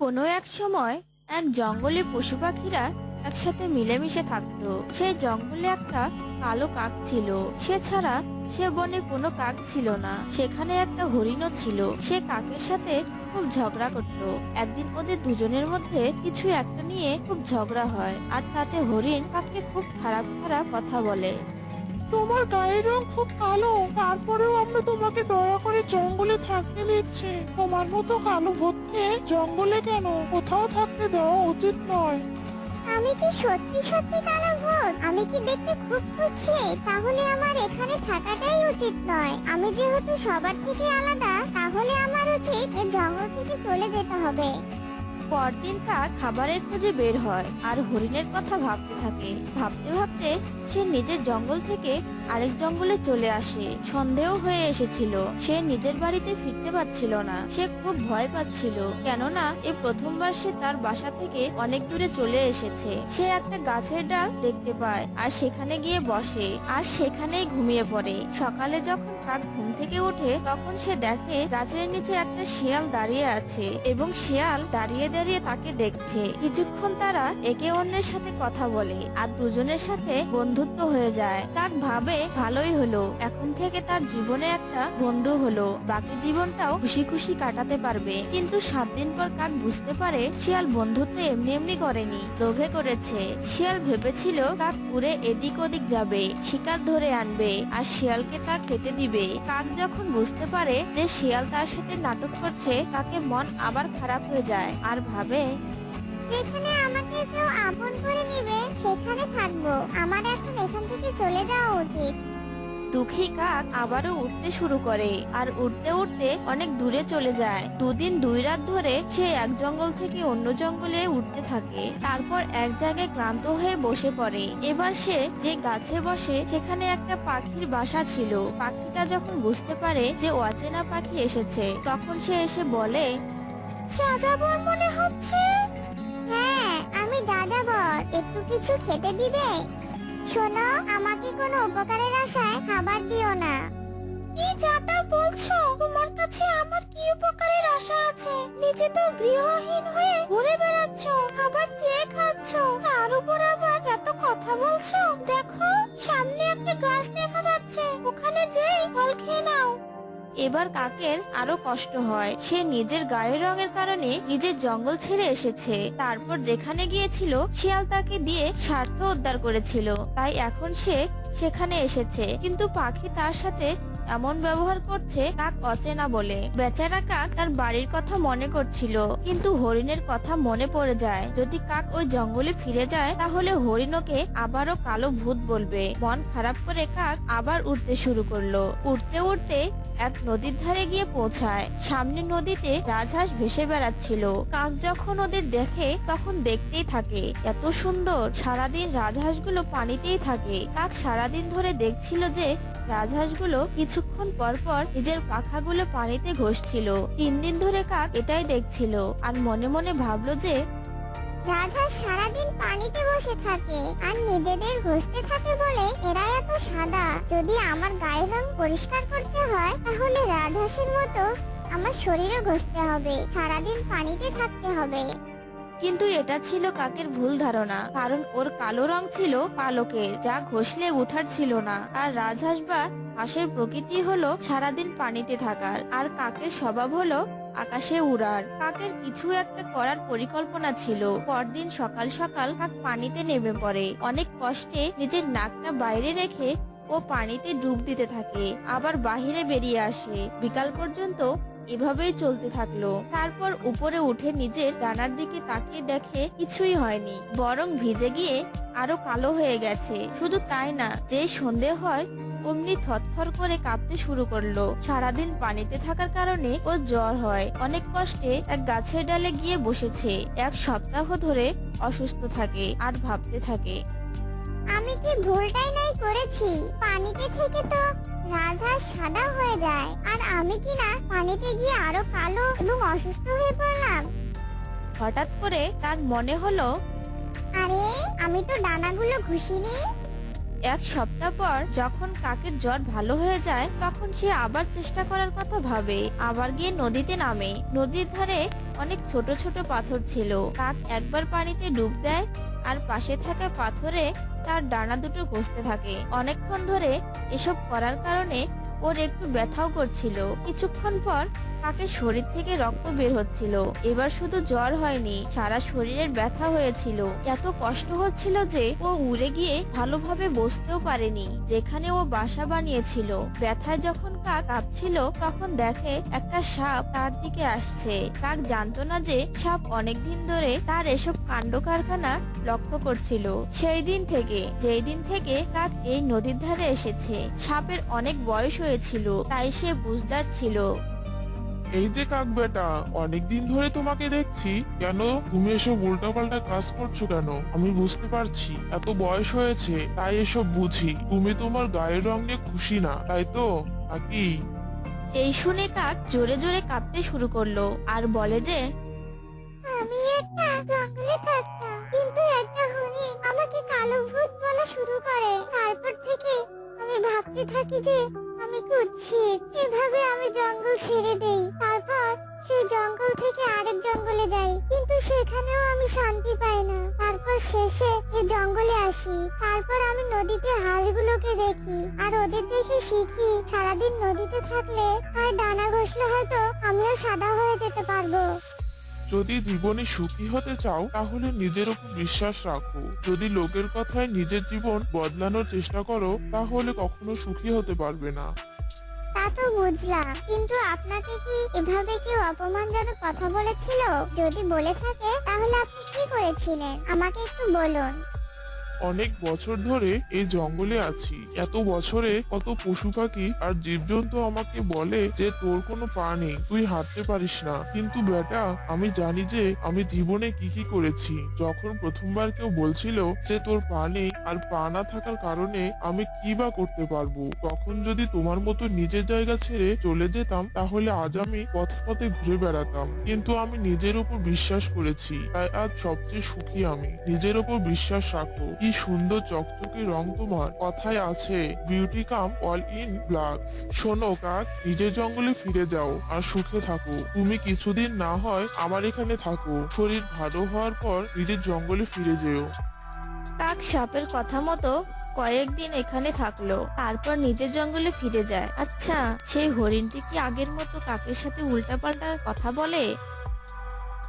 কোনো এক সময় এক জঙ্গলে পশু পাখিরা একসাথে মিলেমিশে থাকতো। সেই জঙ্গলে একটা কালো কাক ছিল। সে ছাড়া সে বনে কোনো কাক ছিল না। সেখানে একটা হরিণও ছিল। সে কাকের সাথে খুব ঝগড়া করত। একদিন ওদের দুজনের মধ্যে কিছু একটা নিয়ে খুব ঝগড়া হয়, আর তাতে হরিণ কাককে খুব খারাপ খারাপ কথা বলে। তোমার গায়ের রং খুব কালো, তারপরেও আমরা তোমাকে দয়া করে জঙ্গলে থাকতে দিচ্ছি। তোমার মতো কালো ভূতকে জঙ্গলে কেন, কোথাও থাকতে দেওয়া উচিত নয়। আমি কি সত্যি সত্যি কালো ভূত? আমি কি দেখতে খুব খুঁজছি? তাহলে আমার এখানে থাকাটাই উচিত নয়। আমি যেহেতু সবার থেকে আলাদা, তাহলে আমার উচিত এই জঙ্গল থেকে চলে যেতে হবে। পরদিন কাক খাবারের খোঁজে বের হয় আর হরিণের কথা ভাবতে থাকে। ভাবতে ভাবতে সে নিজের জঙ্গল থেকে আরেক জঙ্গলে চলে আসে। সন্দেহ হয়ে এসেছিল। সে নিজের বাড়িতে ফিরতে পারছিল না। সে খুব ভয় পাচ্ছিল, কেননা এই প্রথমবার সে তার বাসা থেকে অনেক দূরে চলে এসেছে। সে একটা গাছের ডাল দেখতে পায় আর সেখানে গিয়ে বসে আর সেখানেই ঘুমিয়ে পড়ে। সকালে যখন কাক ঘুম থেকে ওঠে তখন সে দেখে গাছের নিচে একটা শিয়াল দাঁড়িয়ে আছে এবং শিয়াল দাঁড়িয়ে দাঁড়িয়ে তাকে দেখছে। কিছুক্ষণ তারা একে অন্যের সাথে কথা বলে আর দুজনের সাথে বন্ধুত্ব হয়ে যায়। কাক ভাবে ভালোই হলো, এখন থেকে তার জীবনে একটা বন্ধু হলো, বাকি জীবনটাও খুশি খুশি কাটাতে পারবে। কিন্তু 7 দিন পর কাক বুঝতে পারে শিয়াল বন্ধুত্ব এমনি এমনি করেনি, লোভে করেছে। শিয়াল ভেবেছিল কাক উড়ে এদিক ওদিক যাবে, শিকার ধরে আনবে আর শিয়ালকে তা খেতে দিবে। কাক যখন বুঝতে পারে যে শিয়াল তার সাথে নাটক করছে, তাকে মন আবার খারাপ হয়ে যায় আর ভাবে, যেখানে আমাকে কেউ আপন করে নিবে সেখানে থাকবো। আমার এখন এখান থেকে চলে যাওয়া উচিত। দুঃখী কাক আবারও উঠতে শুরু করে আর উঠতে উঠতে অনেক দূরে চলে যায়। 2 দিন 2 রাত ধরে সে এক জঙ্গল থেকে অন্য জঙ্গলে উঠতে থাকে। তারপর এক জায়গায় ক্লান্ত হয়ে বসে পড়ে। এবার সে যে গাছে বসে সেখানে একটা পাখির বাসা ছিল। পাখিটা যখন বুঝতে পারে যে অচেনা পাখি এসেছে, তখন সে এসে বলে, সাজাবর মনে হচ্ছে। হ্যাঁ, আমি যাযাবর। একটু কিছু খেতে দিবে? শোনো, আমাকে কোনো উপকারের আশায় খাবার দিও না। কি যাতা বলছো? তোমার কাছে আমার কি উপকারের আশা আছে? নিজে তো গৃহহীন হয়ে ঘুরে বেড়াচ্ছ, খাবার চেয়ে খাচ্ছ, তার উপর আবার এত কথা বলছো। দেখো, সামনে একটা গাছ দেখা যাচ্ছে, ওখানে যেই ফল খেয়ে নাও। এবার কাকের আরো কষ্ট হয়। সে নিজের গায়ের রঙের কারণে নিজের জঙ্গল ছেড়ে এসেছে। তারপর যেখানে গিয়েছিল শিয়াল তাকে দিয়ে স্বার্থ উদ্ধার করেছিল, তাই এখন সে সেখানে এসেছে। কিন্তু পাখি তার সাথে এমন ব্যবহার করছে কাক অচেনা বলে। বেচারা কাক তার বাড়ির কথা মনে করছিল, কিন্তু হরিণের কথা মনে পড়ে যায়। যদি কাক ওই জঙ্গলে ফিরে যায় তাহলে হরিণ ওকে আবারও কালো ভূত বলবে। মন খারাপ করে কাক আবার উঠতে শুরু করলো। উঠতে উঠতে এক নদীর ধারে গিয়ে পৌঁছায়। সামনে নদীতে রাজহাঁস ভেসে বেড়াচ্ছিল। কাক যখন ওদের দেখে তখন দেখতেই থাকে, এত সুন্দর। সারাদিন রাজহাঁসগুলো পানিতেই থাকে। কাক সারাদিন ধরে দেখছিল যে রাজহাঁসগুলো কিছুক্ষণ পর পর নিজের পাখাগুলো পানিতে ঘষছিল। 3 দিন ধরে কাক এটাই দেখছিল আর মনে মনে ভাবলো যে রাজহাঁস সারাদিন পানিতে বসে থাকে আর নিজেদের ঘষতে থাকে বলে এরা এত সাদা। যদি আমার গায়ের রং পরিষ্কার করতে হয় তাহলে রাজহাঁসের মতো আমার শরীরও ঘষতে হবে, সারাদিন পানিতে থাকতে হবে। কিন্তু এটা ছিল কাকের ভুল ধারণা, কারণ ওর কালো রং ছিল পালকের, যা ঘষলে উঠার ছিল না। আর রাজহাঁস বা হাঁসের প্রকৃতি হলো সারাদিন পানিতে থাকার, আর কাকের স্বভাব হলো আকাশে উড়ার। কাকের কিছু একটা করার পরিকল্পনা ছিল। পরদিন সকাল সকাল কাক পানিতে নেমে পড়ে। অনেক কষ্টে নিজের নাকটা বাইরে রেখে ও পানিতে ডুব দিতে থাকে, আবার বাহিরে বেরিয়ে আসে। বিকাল পর্যন্ত এভাবেই চলতে থাকলো। তারপর উপরে উঠে নিজের ডানার দিকে তাকিয়ে দেখে কিছুই হয়নি, বরং ভিজে গিয়ে আরো কালো হয়ে গেছে। শুধু তাই না, যে সন্ধে হয় অমনি থরথর করে কাঁপতে শুরু করলো। সারাদিন পানিতে থাকার কারণে ওর জ্বর হয়। অনেক কষ্টে এক গাছের ডালে গিয়ে বসেছে। 1 সপ্তাহ ধরে অসুস্থ থাকে আর ভাবতে থাকে, আমি কি ভুলটাই নাই করেছি? পানিতে থেকে তো রাজহাঁস সাদা হয়ে যায়, আর আমি কি না পানিতে গিয়ে আরো কালো এবং অসুস্থ হয়ে পড়লাম। হঠাৎ করে তার মনে হলো, আরে, আমি তো ডানাগুলো ঘষিনি। এক সপ্তাহ পর যখন কাকের জ্বর ভালো হয়ে যায় তখন সে আবার চেষ্টা করার কথা ভাবে, আবার গিয়ে নদীতে নামে। নদীর ধারে অনেক ছোট ছোট পাথর ছিল। কাক একবার পানিতে ডুব দেয় আর পাশে থাকা পাথরে তার ডানা দুটো ঘষতে থাকে। অনেকক্ষণ ধরে এসব করার কারণে ওর একটু ব্যথাও করছিল। কিছুক্ষণ পর কাকের শরীর থেকে রক্ত বের হচ্ছিল। এবার শুধু জ্বর হয়নি, সারা শরীরের ব্যথা হয়েছিল। এত কষ্ট হচ্ছিল যে ও উড়ে গিয়ে ভালোভাবে বসতেও পারেনি যেখানে ও বাসা বানিয়েছিল। ব্যথায় যখন কাক কাঁপছিল তখন দেখে একটা সাপ তার দিকে আসছে। কাক জানতো না যে সাপ অনেকদিন ধরে তার এসব কাণ্ড কারখানা লক্ষ্য করছিল। যেই দিন থেকে কাক এই নদীর ধারে এসেছে। সাপের অনেক বয়স হয়েছিল, তাই সে বুঝদার ছিল। এই যে কাক বেটা, অনেকদিন ধরে তোমাকে দেখছি, কেন তুমি এসব উল্টাপাল্টা কাজ করছো কেন? আমি বুঝতে পারছি এত বয়স হয়েছে তাই এসব বুঝি। তুমি তোমার গায়ের রং নিয়ে খুশি না, তাই তো নাকি? এই শুনে কাক জোরে জোরে কাঁদতে শুরু করলো আর বলে যে আমি একটা জঙ্গলে থাকতাম, কিন্তু একটা হরিণ আমাকে কালো ভূত বলা শুরু করে। তারপর থেকে আমি ভাবতে থাকি যে আমি কুৎসিত। এভাবে আমি জঙ্গল ছেড়ে দেই, তারপর সেই জঙ্গল থেকে আরেক জঙ্গলে যাই, কিন্তু সেখানেও আমি শান্তি পাই না। তারপর শেষে এই জঙ্গলে আসি। তারপর আমি নদীতে হাঁসগুলোকে দেখি আর ওদের দেখে শিখি সারাদিন নদীতে থাকলে আর ডানা ঘষলে হয়তো আমিও সাদা হয়ে যেতে পারবো। যদি জীবনে সুখী হতে চাও তাহলে নিজের উপর বিশ্বাস রাখো। যদি লোকের কথায় নিজের জীবন বদলানোর চেষ্টা করো তাহলে কখনো সুখী হতে পারবে না। তা তো বুঝলাম, কিন্তু আপনাকে কি এভাবে কেউ অপমানজনক কথা বলেছিল? যদি বলে থাকে তাহলে আপনি কি করেছিলেন আমাকে একটু বলুন। অনেক বছর ধরে এই জঙ্গলে আছি। এত বছরে কত পশু পাখি আর জীবজন্তু আমাকে বলে যে তোর কোনো পা নেই, তুই হাঁটতে পারিস না। কিন্তু বেটা, আমি জানি যে আমি জীবনে কি কি করেছি। যখন প্রথমবার কেউ বলছিল যে তোর পা নেই আর পা না থাকার কারণে আমি কি বা করতে পারবো, তখন যদি তোমার মতো নিজের জায়গা ছেড়ে চলে যেতাম তাহলে আজ আমি পথে পথে ঘুরে বেড়াতাম। কিন্তু আমি নিজের উপর বিশ্বাস করেছি, তাই আজ সবচেয়ে সুখী আমি। নিজের উপর বিশ্বাস রাখো। কি সুন্দর চকচকে রং তোমার। কথায় আছে beauty come all in black. শোনো কাক, নিজের জঙ্গলে ফিরে যাও আর সুখে থাকো। তুমি কিছুদিন না হয় আমার এখানে থাকো, শরীর ভালো হওয়ার পর নিজের জঙ্গলে ফিরে যেও। কাক সাপের কথা মতো কয়েকদিন এখানে থাকলো, তারপর নিজের জঙ্গলে ফিরে যায়। আচ্ছা, সেই হরিণটি কি আগের মতো কাকের সাথে উল্টাপাল্টা কথা বলে?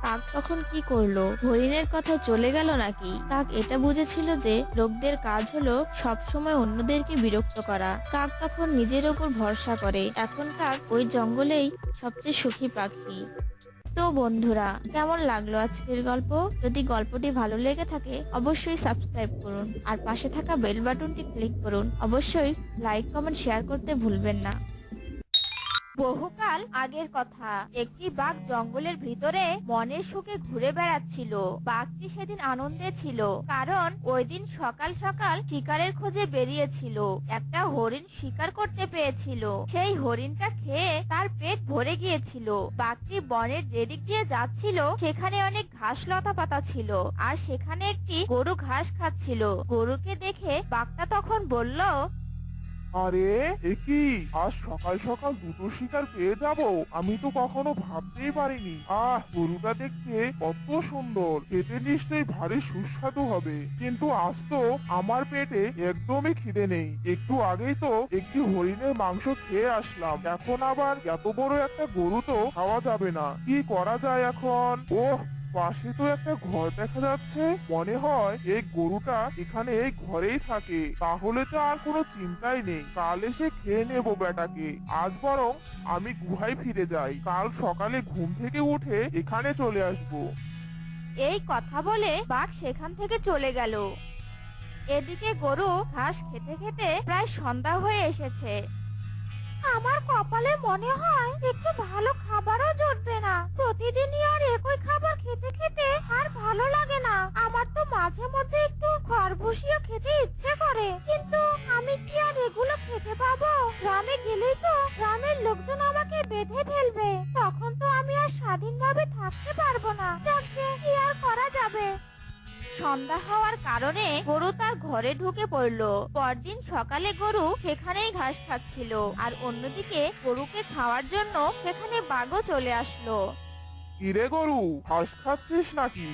কাক তখন কি করলো? হরিণের কথা চলে গেল নাকি? কাক এটা বুঝেছিল যে লোকদের কাজ হলো সবসময় অন্যদেরকে বিরক্ত করা। কাক তখন নিজের ওপর ভরসা করে। এখন কাক ওই জঙ্গলেই সবচেয়ে সুখী পাখি। তো বন্ধুরা, কেমন লাগলো আজকের গল্প? যদি গল্পটি ভালো লেগে থাকে অবশ্যই সাবস্ক্রাইব করুন আর পাশে থাকা বেল বাটনটি ক্লিক করুন। অবশ্যই লাইক কমেন্ট শেয়ার করতে ভুলবেন না। বহুকাল আগের কথা, একটি বাঘ জঙ্গলের ভিতরে মনের সুখে ঘুরে বেড়াচ্ছিল। বাঘটি সেদিন আনন্দে ছিল, কারণ ওই দিন সকাল সকাল শিকারের খোঁজে বেরিয়েছিল। একটা হরিণ শিকার করতে পেয়েছিল। সেই হরিণটা খেয়ে তার পেট ভরে গিয়েছিল। বাঘটি বনের যেদিক দিয়ে যাচ্ছিল সেখানে অনেক ঘাস লতা পাতা ছিল, আর সেখানে একটি গরু ঘাস খাচ্ছিল। গরুকে দেখে বাঘটা তখন বলল, আরে একই, আজ সকাল সকাল দুটো শিকার পেয়ে যাব, আমি তো কখনো ভাবতেই পারিনি। গরুটা দেখতে কত সুন্দর, খেতে নিশ্চয়ই ভারী সুস্বাদু হবে। কিন্তু আজ তো আমার পেটে একদমই খিদে নেই। একটু আগেই তো একটি হরিণের মাংস খেয়ে আসলাম, এখন আবার এত বড় একটা গরু তো খাওয়া যাবে না। কি করা যায় এখন? ওহ, পাশে তো একটা ঘর দেখা যাচ্ছে, মনে হয় এই গরুটা এখানে এই ঘরেই থাকে। তাহলে তো আর কোনো চিন্তাই নেই, কাল এসে খেয়ে নেবো বেটাকে। আজ বরং আমি গুহায় ফিরে যাই, কাল সকালে ঘুম থেকে উঠে এখানে চলে আসবো। এই কথা বলে বাঘ সেখান থেকে চলে গেল। এদিকে গরু ঘাস খেতে খেতে প্রায় সন্ধ্যা হয়ে এসেছে। আমার কপালে মনে হয় একটু ভালো খাবারও জুটবে না। প্রতিদিনই আর একই খাবার খেতে খেতে আর ভালো লাগে না। আমার তো মাঝে মধ্যে একটু খরগোশিও খেতে ইচ্ছে করে, কিন্তু আমি কি আর এগুলো খেতে পাবো? গ্রামে গেলেই তো গ্রামের লোকজন আমাকে বেঁধে ফেলবে, তখন তো আমি আর স্বাধীনভাবে থাকতে পারবো না। যাকে কি আর করা যাবে? সন্ধ্যা হওয়ার কারণে গরু তার ঘর ঘরে ঢুকে পড়লো। পরদিন সকালে গরু সেখানেই ঘাস খাচ্ছিল, আর অন্যদিকে গরুকে খাওয়ার জন্য সেখানে বাঘও চলে আসলো। কিরে গরু, ঘাস খাচ্ছিস নাকি?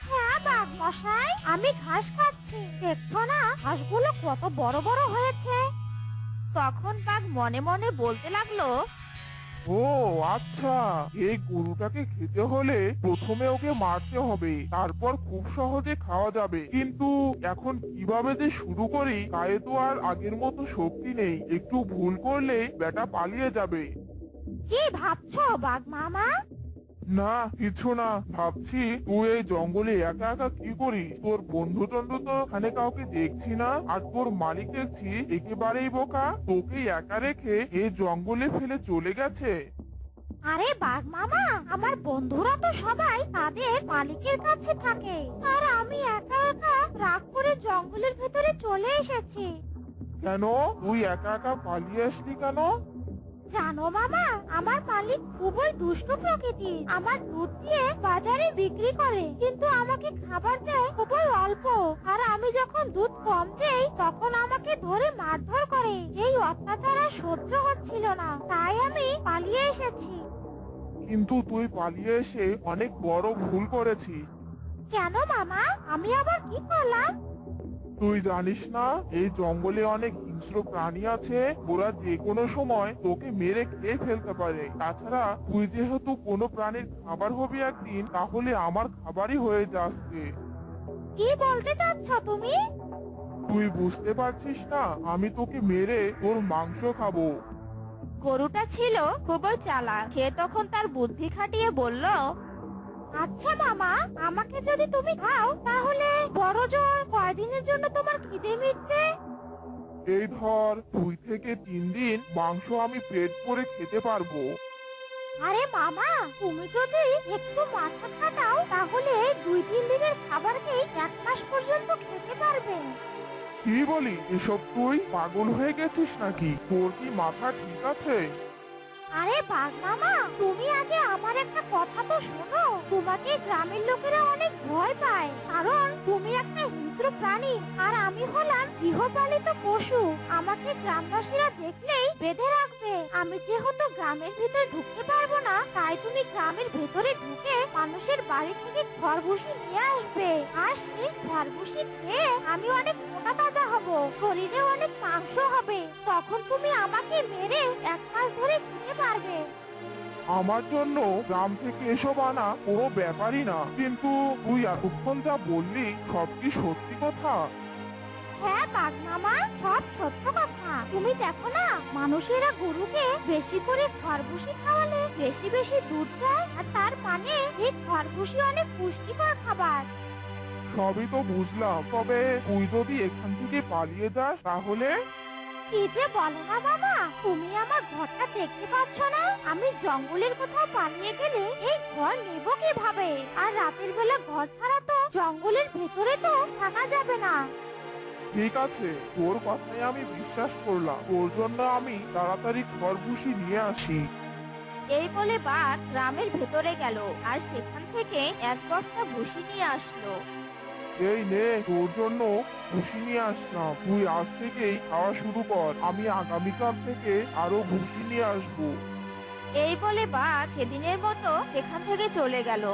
হ্যাঁ বাঘ মশাই, আমি ঘাস খাচ্ছি। দেখছো না ঘাসগুলো কত বড় বড় হয়েছে? তখন বাঘ মনে মনে বলতে লাগলো, ও আচ্ছা, এই গরুটাকে খেতে হলে প্রথমে ওকে মারতে হবে, তারপর খুব সহজে খাওয়া যাবে। কিন্তু এখন কিভাবে যে শুরু করি, গায়ে তো আর আগের মতো শক্তি নেই। একটু ভুল করলে বেটা পালিয়ে যাবে। কি ভাবছো বাঘ মামা? না কিছু না, ভাবছি তুই এই জঙ্গলে একা একা কি করিস? তোর বন্ধু টন্ধু তো এখানে কাউকে দেখছি না, আর তোর মালিক দেখছি একেবারেই বোকা, তোকে একা রেখে এই জঙ্গলে ফেলে চলে গেছে। আরে বাঘ মামা, আমার বন্ধুরা তো সবাই তাদের মালিকের কাছে থাকে, আর আমি একা একা রাগ করে জঙ্গলের ভেতরে চলে এসেছি। কেন তুই একা একা পালিয়ে আসলি কেন? জানো মামা, আমার মালিক খুবই দুষ্ট প্রকৃতির। আমার দুধ দিয়ে বাজারে বিক্রি করে, কিন্তু আমাকে খাবার দেয় খুবই অল্প। আর আমি যখন দুধ কম দেই তখন আমাকে ধরে মারধর করে। এই অত্যাচার আর সহ্য হচ্ছিল না, তাই আমি পালিয়ে এসেছি। কিন্তু তুই পালিয়ে এসে অনেক বড় ভুল করেছিস। কেন মামা, আমি আবার কি করলাম? তুই জানিস না এই জঙ্গলে অনেক হিংস্র প্রাণী আছে, ওরা যে কোনো সময় তোকে মেরে খেয়ে ফেলতে পারে। তাছাড়া তুই যেহেতু কোনো প্রাণীর খাবার হবি একদিন, তাহলে আমার খাবারই হয়ে যাচ্ছে। কি বলতে চাচ্ছ তুমি? তুই বুঝতে পারছিস না, আমি তোকে মেরে তোর মাংস খাবো। গরুটা ছিল খুবই চালাক। সে তখন তার বুদ্ধি খাটিয়ে বলল, আচ্ছা মামা, আমাকে যদি তুমি খাও তাহলে বড় জোর কয়দিনের জন্য তোমার খিদে মিটবে? এই ধর 2 থেকে 3 দিন মাংস আমি পেট করে খেতে পারবো। আরে মামা, তুমি যদি একটু মাথা খাটাও তাহলে 2-3 দিনের খাবারকেই 1 মাস পর্যন্ত খেতে পারবে। কি বলি এসব? তুই পাগল হয়ে গেছিস নাকি? তোর কি মাথা ঠিক আছে? আরে বাঘ মামা, তুমি আগে আমার একটা কথা তো শোনো। তোমাকে গ্রামের লোকেরা অনেক ভয় পায়, কারণ তুমি একটা হিংস্র প্রাণী, আর আমি হলাম গৃহপালিত পশু। আমাকে গ্রামবাসীরা দেখলেই বেঁধে রাখবে। আমি যেহেতু গ্রামের ভিতরে ঢুকতে পারবো না, তাই তুমি গ্রামের ভেতরে ঢুকে মানুষের বাড়ি থেকে খড়ভুসি নিয়ে আসবে। আর সেই খড়ভুসি খেয়ে আমি অনেক মোটা তাজা হব, শরীরে অনেক মাংস হবে। তখন তুমি আমাকে মেরে 1 মাস ধরে খেতে পারবে। আমার জন্য গ্রাম থেকে এসব আনা কোনো ব্যাপারই না। কিন্তু তুই এতক্ষণ যা বললি সব কি সত্যি কথা? হ্যাঁ বাঘ মামা, সব সত্য কথা। তুমি দেখো না, মানুষেরা গরুকে বেশি করে খড়ভুসি খাওয়ালে বেশি বেশি দুধ দেয়, আর তার মানে এই খড়ভুসি অনেক পুষ্টিকর খাবার। সবই তো বুঝলাম, তবে তুই যদি এখান থেকে পালিয়ে যাস তাহলে? কি যে বলো না বাবা, তুমি আমার ঘরটা দেখতে পাচ্ছ না? আমি জঙ্গলের কোথাও পালিয়ে গেলে এই ঘর নেব কিভাবে? আর রাতের বেলা ঘর ছাড়া তো জঙ্গলের ভেতরে তো থাকা যাবে না। ঠিক আছে, তোর কথাই আমি বিশ্বাস করলাম। তোর জন্য আমি তাড়াতাড়ি খড়ভুসি নিয়ে আসি। এই বলে বাঘ গ্রামের ভেতরে গেল আর সেখান থেকে 1 বস্তা ভুসি নিয়ে আসলো। এই নে, তোর জন্য ভুসি নিয়ে আসলাম। তুই আজ থেকেই খাওয়া শুরু কর, আমি আগামীকাল থেকে আরো ভুসি নিয়ে আসবো। এই বলে বাঘ সেদিনের মতো সেখান থেকে চলে গেল।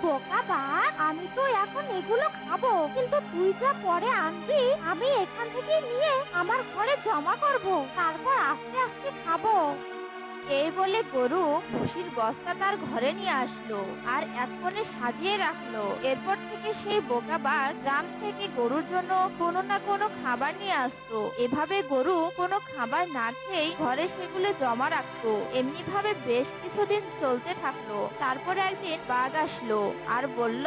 বোকা বাঘ, আমি তো এখন এগুলো খাবো, কিন্তু তুই যা পরে আনবি আমি এখান থেকে নিয়ে আমার ঘরে জমা করব, তারপর আস্তে আস্তে খাবো। এই বলে গরু ভুসির বস্তা তার ঘরে নিয়ে আসলো আর এক কোণে সাজিয়ে রাখলো। এরপর থেকে সেই বোকা বাঘ গ্রাম থেকে গরুর জন্য কোনো না কোনো খাবার নিয়ে আসতো। এভাবে গরু কোনো খাবার না খেয়েই ঘরে সেগুলো জমা রাখতো। এমনি ভাবে বেশ কিছুদিন চলতে থাকলো। তারপর একদিন বাঘ আসলো আর বলল,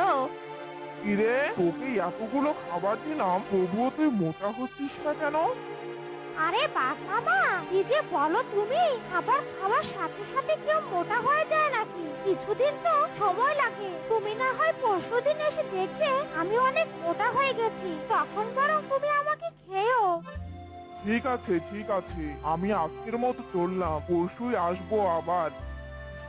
কিরে, তোকে এতগুলো খাবার দিলাম, তবুও তুই মোটা হচ্ছিস না কেন? আরে বাঘ মামা, কি যে বলো তুমি? খাবার খাওয়ার সাথে সাথে কেউ মোটা হয়ে যায় নাকি? কিছুদিন তো সময় লাগে। তুমি না হয় পরশুদিন এসে দেখবে আমি অনেক মোটা হয়ে গেছি, তখন বরং তুমি আমাকে খেও। ঠিক আছে ঠিক আছে, আমি আজকের মতো চললাম, পরশুই আসবো আবার।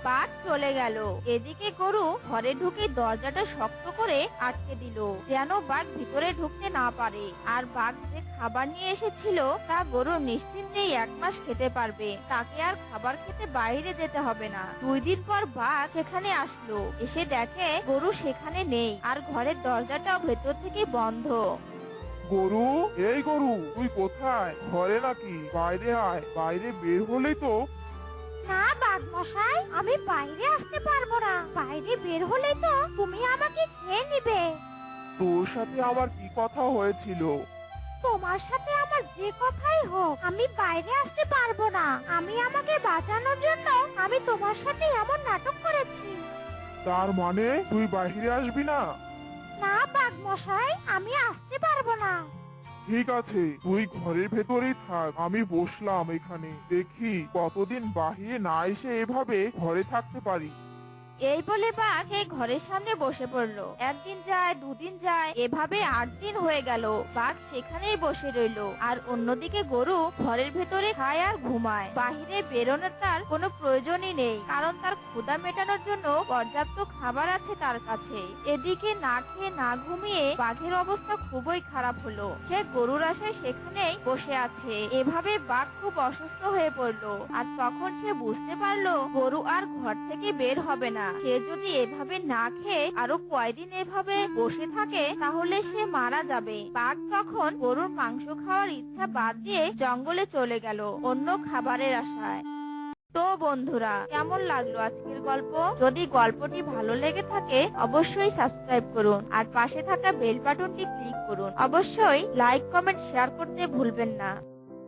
বাঘ চলে গেল। এদিকে গরু ঘরে ঢুকে দরজাটা শক্ত করে আটকে দিল, যেন বাঘ ভিতরে ঢুকতে না পারে। আর বাঘ যে খাবার নিয়ে এসেছিল তা গরু নিশ্চিন্তেই 1 মাস খেতে পারবে। তাকে আর খাবার খেতে বাইরে যেতে হবে না। 2 দিন পর বাঘ সেখানে আসলো। এসে দেখে গরু সেখানে নেই, আর ঘরের দরজাটাও ভেতর থেকে বন্ধ। গরু, এই গরু, তুই কোথায়? ঘরে নাকি? বাইরে আয়, বাইরে বের হলেই তো। না বাঘ মশাই, আমি বাইরে আসতে পারবো না। বাইরে বের হলে তো তুমি আমাকে খেয়ে নিবে। তোর সাথে আমার কি কথা হয়েছিল? তোমার সাথে আমার যে কথাই হোক, আমি বাইরে আসতে পারবো না। আমি আমাকে বাঁচানোর জন্য আমি তোমার সাথে এমন নাটক করেছি। তার মানে তুই বাইরে আসবি না? না বাঘ মশাই, আমি আসতে পারবো না। ঠিক আছে, তুই ঘরের ভেতরেই থাক। আমি বসলাম এখানে, দেখি কতদিন বাহিরে না এসে এভাবে ঘরে থাকতে পারি। এই বলে বাঘ এই ঘরের সামনে বসে পড়লো। 1 দিন যায়, 2 দিন যায়, এভাবে 8 দিন হয়ে গেল। বাঘ সেখানেই বসে রইলো, আর অন্যদিকে গরু ঘরের ভেতরে খায় আর ঘুমায়। বাহিরে বেরোনোর তার কোনো প্রয়োজনই নেই, কারণ তার ক্ষুধা মেটানোর জন্য পর্যাপ্ত খাবার আছে তার কাছে। এদিকে না খেয়ে না ঘুমিয়ে বাঘের অবস্থা খুবই খারাপ হলো। সে গরুর আশায় সেখানেই বসে আছে। এভাবে বাঘ খুব অসুস্থ হয়ে পড়লো। আর তখন সে বুঝতে পারলো গরু আর ঘর থেকে বের হবে না। সে যদি এভাবে না খেয়ে আরো কয়দিন এভাবে বসে থাকে তাহলে সে মারা যাবে। বাঘ তখন গরুর মাংস খাওয়ার ইচ্ছা বাদ দিয়ে জঙ্গলে চলে গেল অন্য খাবারের আশায়। তো বন্ধুরা, কেমন লাগলো আজকের গল্প? যদি গল্পটি ভালো লেগে থাকে অবশ্যই সাবস্ক্রাইব করুন, আর পাশে থাকা বেল বাটনটি ক্লিক করুন। অবশ্যই লাইক, কমেন্ট, শেয়ার করতে ভুলবেন না।